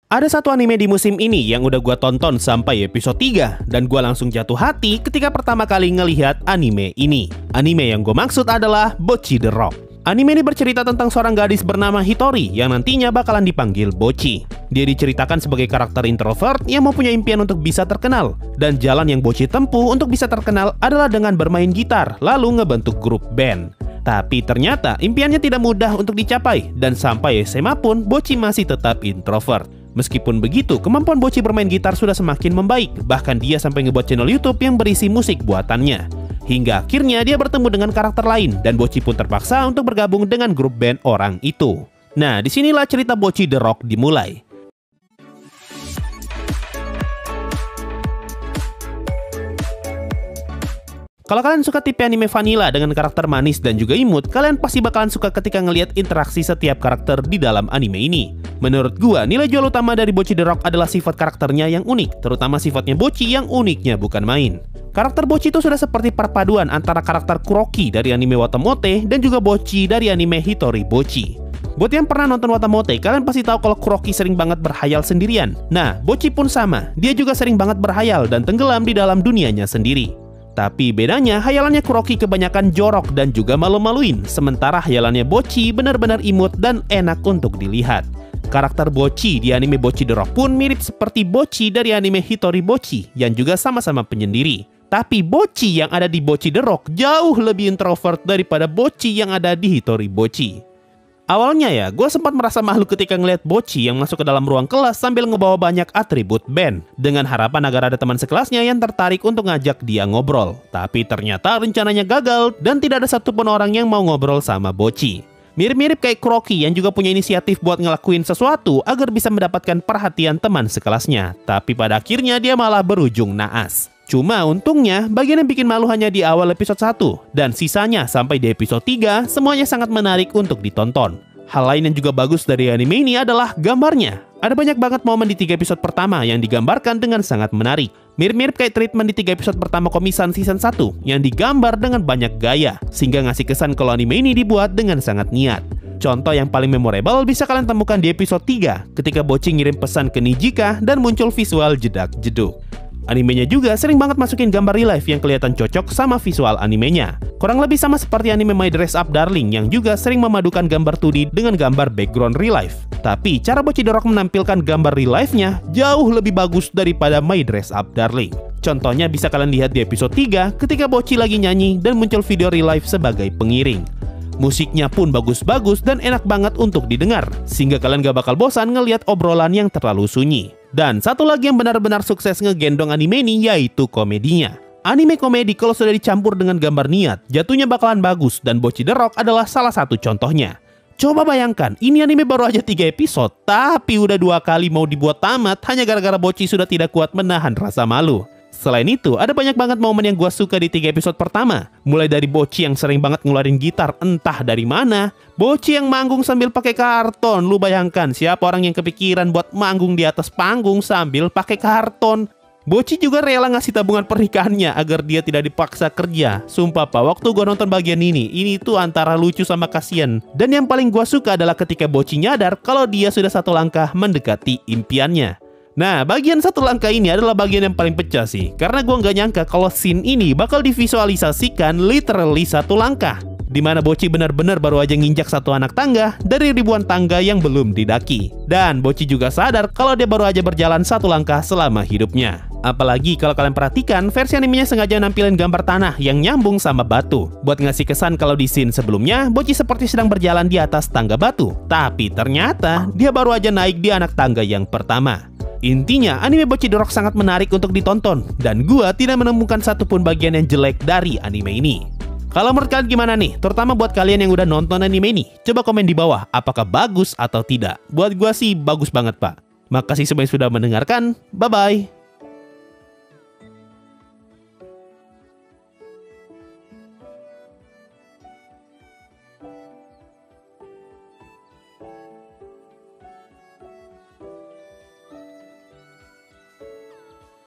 Ada satu anime di musim ini yang udah gua tonton sampai episode 3 dan gua langsung jatuh hati ketika pertama kali ngelihat anime ini. Anime yang gua maksud adalah Bocchi the Rock. Anime ini bercerita tentang seorang gadis bernama Hitori yang nantinya bakalan dipanggil Bocchi. Dia diceritakan sebagai karakter introvert yang mempunyai impian untuk bisa terkenal. Dan jalan yang Bocchi tempuh untuk bisa terkenal adalah dengan bermain gitar lalu ngebentuk grup band. Tapi ternyata impiannya tidak mudah untuk dicapai dan sampai SMA pun Bocchi masih tetap introvert. Meskipun begitu, kemampuan Bocchi bermain gitar sudah semakin membaik. Bahkan dia sampai ngebuat channel YouTube yang berisi musik buatannya. Hingga akhirnya dia bertemu dengan karakter lain dan Bocchi pun terpaksa untuk bergabung dengan grup band orang itu. Nah, disinilah cerita Bocchi the Rock dimulai. Kalau kalian suka tipe anime vanilla dengan karakter manis dan juga imut, kalian pasti bakalan suka ketika ngelihat interaksi setiap karakter di dalam anime ini. Menurut gua, nilai jual utama dari Bocchi the Rock adalah sifat karakternya yang unik, terutama sifatnya Bocchi yang uniknya bukan main. Karakter Bocchi itu sudah seperti perpaduan antara karakter Kuroki dari anime Watamote dan juga Bocchi dari anime Hitori Bocchi. Buat yang pernah nonton Watamote, kalian pasti tahu kalau Kuroki sering banget berhayal sendirian. Nah, Bocchi pun sama, dia juga sering banget berhayal dan tenggelam di dalam dunianya sendiri. Tapi bedanya, hayalannya Kuroki kebanyakan jorok dan juga malu-maluin, sementara hayalannya Bocchi benar-benar imut dan enak untuk dilihat. Karakter Bocchi di anime Bocchi the Rock pun mirip seperti Bocchi dari anime Hitori Bocchi yang juga sama-sama penyendiri. Tapi Bocchi yang ada di Bocchi the Rock jauh lebih introvert daripada Bocchi yang ada di Hitori Bocchi. Awalnya ya, gue sempat merasa malu ketika ngeliat Bocchi yang masuk ke dalam ruang kelas sambil ngebawa banyak atribut band, dengan harapan agar ada teman sekelasnya yang tertarik untuk ngajak dia ngobrol. Tapi ternyata rencananya gagal dan tidak ada satupun orang yang mau ngobrol sama Bocchi. Mirip-mirip kayak Kuroki yang juga punya inisiatif buat ngelakuin sesuatu agar bisa mendapatkan perhatian teman sekelasnya. Tapi pada akhirnya dia malah berujung naas. Cuma untungnya, bagian yang bikin malu hanya di awal episode 1, dan sisanya sampai di episode 3, semuanya sangat menarik untuk ditonton. Hal lain yang juga bagus dari anime ini adalah gambarnya. Ada banyak banget momen di 3 episode pertama yang digambarkan dengan sangat menarik. Mirip-mirip kayak treatment di 3 episode pertama Komi-san season 1, yang digambar dengan banyak gaya, sehingga ngasih kesan kalau anime ini dibuat dengan sangat niat. Contoh yang paling memorable bisa kalian temukan di episode 3, ketika Bocchi ngirim pesan ke Nijika dan muncul visual jedak-jeduk. Animenya juga sering banget masukin gambar real life yang kelihatan cocok sama visual animenya. Kurang lebih sama seperti anime My Dress Up Darling yang juga sering memadukan gambar 2D dengan gambar background real life. Tapi cara Bocchi the Rock menampilkan gambar real life-nya jauh lebih bagus daripada My Dress Up Darling. Contohnya bisa kalian lihat di episode 3 ketika Bocchi lagi nyanyi dan muncul video real life sebagai pengiring. Musiknya pun bagus-bagus dan enak banget untuk didengar, sehingga kalian gak bakal bosan ngelihat obrolan yang terlalu sunyi. Dan satu lagi yang benar-benar sukses ngegendong anime ini yaitu komedinya. Anime komedi kalau sudah dicampur dengan gambar niat, jatuhnya bakalan bagus dan Bocchi the Rock adalah salah satu contohnya. Coba bayangkan, ini anime baru aja 3 episode, tapi udah 2 kali mau dibuat tamat hanya gara-gara Bocchi sudah tidak kuat menahan rasa malu. Selain itu, ada banyak banget momen yang gue suka di 3 episode pertama. Mulai dari Bocchi yang sering banget ngeluarin gitar entah dari mana. Bocchi yang manggung sambil pakai karton. Lu bayangkan siapa orang yang kepikiran buat manggung di atas panggung sambil pakai karton. Bocchi juga rela ngasih tabungan pernikahannya agar dia tidak dipaksa kerja. Sumpah pak, waktu gue nonton bagian ini tuh antara lucu sama kasian. Dan yang paling gue suka adalah ketika Bocchi nyadar kalau dia sudah satu langkah mendekati impiannya. Nah, bagian satu langkah ini adalah bagian yang paling pecah sih. Karena gue nggak nyangka kalau scene ini bakal divisualisasikan literally satu langkah. Dimana Bocchi benar-benar baru aja nginjak satu anak tangga dari ribuan tangga yang belum didaki. Dan Bocchi juga sadar kalau dia baru aja berjalan satu langkah selama hidupnya. Apalagi kalau kalian perhatikan, versi animenya sengaja nampilin gambar tanah yang nyambung sama batu. Buat ngasih kesan kalau di scene sebelumnya, Bocchi seperti sedang berjalan di atas tangga batu. Tapi ternyata, dia baru aja naik di anak tangga yang pertama. Intinya, anime Bocchi the Rock sangat menarik untuk ditonton, dan gua tidak menemukan satupun bagian yang jelek dari anime ini. Kalau menurut kalian gimana nih? Terutama buat kalian yang udah nonton anime ini, coba komen di bawah apakah bagus atau tidak. Buat gua sih bagus banget pak. Makasih semuanya sudah mendengarkan, bye-bye.